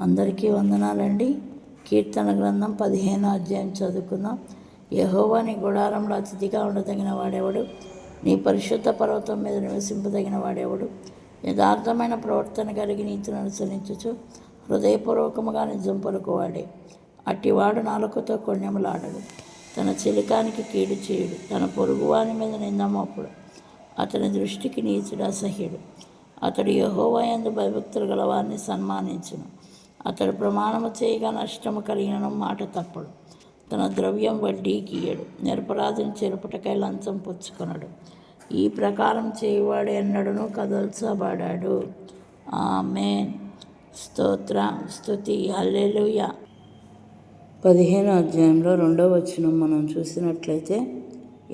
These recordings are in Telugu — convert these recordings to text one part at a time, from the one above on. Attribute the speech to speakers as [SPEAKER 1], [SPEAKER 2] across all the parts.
[SPEAKER 1] అందరికీ వందనాలండి. కీర్తన గ్రంథం 15వ అధ్యాయం చదువుకుందాం. యెహోవా నీ గుడారంలో అతిథిగా ఉండదగిన వాడెవడు? నీ పరిశుద్ధ పర్వతం మీద నివసింపదగిన వాడెవడు? యథార్థమైన ప్రవర్తన కలిగి నీతిని అనుసరించుచు హృదయపూర్వకముగా నిజం పలుకువాడే. అట్టివాడు నాలుకతో కొణ్యములాడడు, తన చిలికానికి కీడు చేయుడు, తన పొరుగువాని మీద నింద మోపుడు. అతని దృష్టికి నీచుడు అసహ్యుడు. అతడు యెహోవా యందు భయభక్తులు గల వారిని సన్మానించును. అతడు ప్రమాణము చేయగా నష్టము కలిగిన మాట తప్పడు. తన ద్రవ్యం వడ్డీకి ఇయ్యడు, నిరపరాధిని చెరుపుటకై లంచం పుచ్చుకొనడు. ఈ ప్రకారం చేయువాడు ఎన్నడూనూ కదల్చబడడు. ఆమేన్. స్తోత్ర స్తుతి హల్లెలూయా. 15వ అధ్యాయంలో 2వ వచనం మనం చూసినట్లయితే,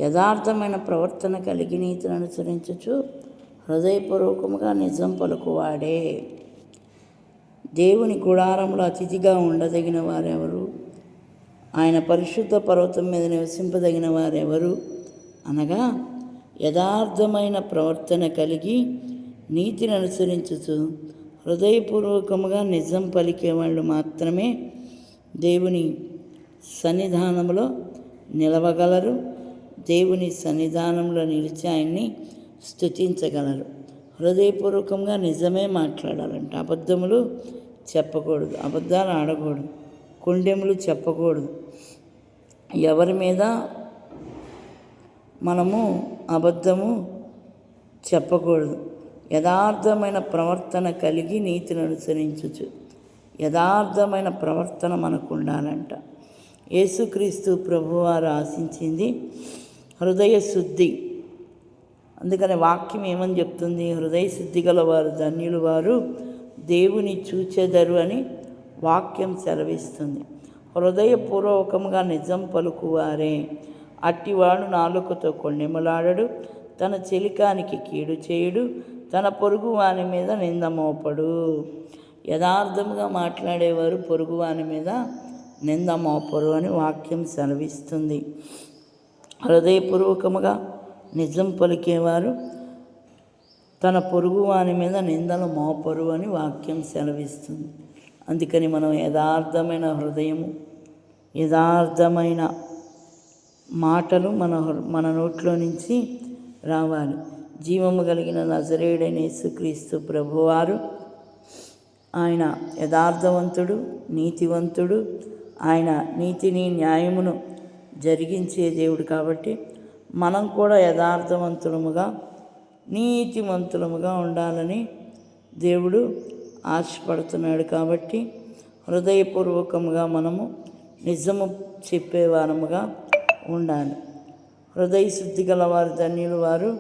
[SPEAKER 1] యథార్థమైన ప్రవర్తన కలిగి నీతిని అనుసరించుచు హృదయపూర్వకముగా నిజం పలుకువాడే. దేవుని గుడారంలో అతిథిగా ఉండదగిన వారెవరు? ఆయన పరిశుద్ధ పర్వతం మీద నివసింపదగిన వారెవరు అనగా, యథార్థమైన ప్రవర్తన కలిగి నీతిని అనుసరించుచు హృదయపూర్వకముగా నిజం పలికే వాళ్ళు మాత్రమే దేవుని సన్నిధానంలో నిలవగలరు. దేవుని సన్నిధానంలో నిలిచి ఆయన్ని స్తుతించగలరు. హృదయపూర్వకంగా నిజమే మాట్లాడాలంట. అబద్ధములు చెప్పకూడదు, అబద్ధాలు ఆడకూడదు, కొండెములు చెప్పకూడదు. ఎవరి మీద మనము అబద్ధము చెప్పకూడదు. యథార్థమైన ప్రవర్తన కలిగి నీతిని అనుసరించుచు యథార్థమైన ప్రవర్తన మనకు ఉండాలంట. యేసుక్రీస్తు ప్రభువారు ఆశించింది హృదయ శుద్ధి. అందుకని వాక్యం ఏమని చెప్తుంది? హృదయ శుద్ధి గలవారు ధన్యులు, వారు దేవుని చూచెదరు అని వాక్యం సెలవిస్తుంది. హృదయపూర్వకముగా నిజం పలుకువారే. అట్టివాడు నాలుకతో కొణ్ణెములాడడు, తన చెలికానికి కీడు చేయుడు, తన పొరుగు వాని మీద నింద మోపడు. యథార్థముగా మాట్లాడేవారు పొరుగు వాని మీద నింద మోపరు అని వాక్యం సెలవిస్తుంది. హృదయపూర్వకముగా నిజం పలికేవారు తన పొరుగు వాని మీద నిందలు మోపరు అని వాక్యం సెలవిస్తుంది. అందుకని మనం యథార్థమైన హృదయము, యథార్థమైన మాటలు మన నోట్లో నుంచి రావాలి. జీవము కలిగిన నజరేయుడైన యేసుక్రీస్తు ప్రభువారు ఆయన యథార్థవంతుడు, నీతివంతుడు. ఆయన నీతిని న్యాయమును జరిగించే దేవుడు కాబట్టి మనం కూడా యథార్థవంతులముగా నీతిమంతులముగా ఉండాలని దేవుడు ఆశపడుతున్నాడు. కాబట్టి హృదయపూర్వకముగా మనము నిజము చెప్పేవారముగా ఉండాలి. హృదయ శుద్ధి గలవారు ధన్యులు, వారు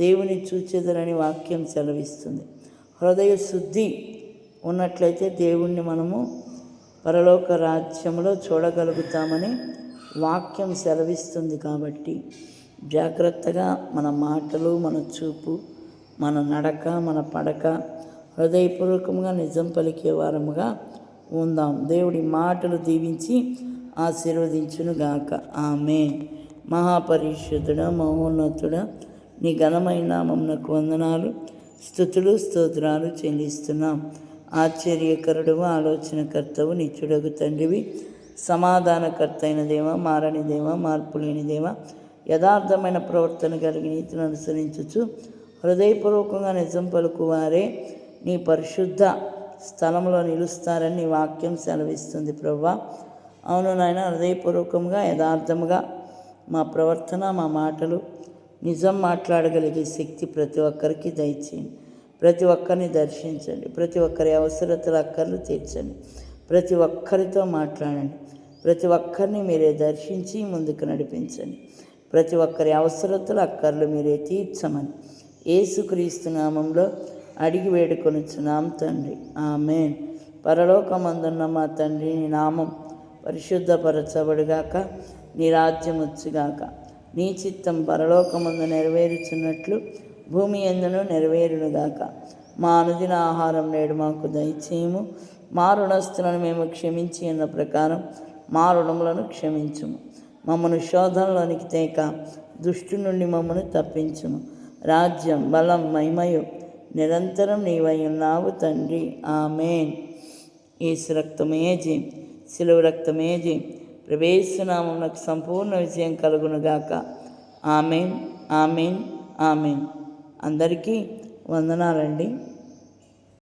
[SPEAKER 1] దేవుని చూచెదరని వాక్యం సెలవిస్తుంది. హృదయ శుద్ధి ఉన్నట్లయితే దేవుణ్ణి మనము పరలోక రాజ్యంలో చూడగలుగుతామని వాక్యం సెలవిస్తుంది. కాబట్టి జాగ్రత్తగా మన మాటలు, మన చూపు, మన నడక, మన పడక హృదయపూర్వకంగా నిజం పలికే వారముగా ఉందాం. దేవుడి మాటలు దీవించి ఆశీర్వదించునుగాక. ఆమేన్. మహాపరిశుద్ధుడ, మహోన్నతుడ, నీ ఘనమైన నామమునకు వందనాలు, స్తుతులు, స్తోత్రాలు చెల్లిస్తున్నాం. ఆశ్చర్యకరుడువు, ఆలోచనకర్తవు, నిత్యుడగు తండ్రివి, సమాధానకర్త అయిన దేవ, మారని దేవ, మార్పు లేని దేవ, యథార్థమైన ప్రవర్తన కలిగి నీతిని అనుసరించుచు హృదయపూర్వకంగా నిజం పలుకువారే నీ పరిశుద్ధ స్థలంలో నిలుస్తారని నీ వాక్యం సెలవిస్తుంది. ప్రభువా, అవును నాయన, హృదయపూర్వకంగా యథార్థముగా మా ప్రవర్తన, మా మాటలు నిజం మాట్లాడగలిగే శక్తి ప్రతి ఒక్కరికి దయచేయండి. ప్రతి ఒక్కరిని దర్శించండి. ప్రతి ఒక్కరి అవసరతల అక్కర్లు తీర్చండి. ప్రతి ఒక్కరితో మాట్లాడండి. ప్రతి ఒక్కరిని మీరే దర్శించి ముందుకు నడిపించండి. ప్రతి ఒక్కరి అవసరతల అక్కర్లు మీరే తీర్చమని యేసుక్రీస్తు నామంలో అడిగి వేడుకొనుచున్నాం తండ్రి. ఆమేన్. పరలోకమందున్న మా తండ్రి, నీ నామం పరిశుద్ధపరచబడుగాక, నీ రాజ్యం వచ్చుగాక, నీ చిత్తం పరలోకమందు నెరవేరుచున్నట్లు భూమి యందును నెరవేరునుగాక. మా అనుదిన ఆహారం నేడు మాకు దయచేయము. మా రుణస్తులను మేము క్షమించి ఉన్న ప్రకారం మా రుణములను క్షమించుము. మమ్మను శోధనలోనికి తేక దుష్టు నుండి మమ్మను తప్పించుము. రాజ్యం, బలం, మహిమయు నిరంతరం నీవై ఉన్నావు తండ్రి. ఆమేన్. యేసు రక్తమే జయం, శిలువ రక్తమే జయం. ప్రవేశనామమునకు సంపూర్ణ విజయం కలుగునుగాక. Amen, amen, amen. అందరికీ వందనాలండి.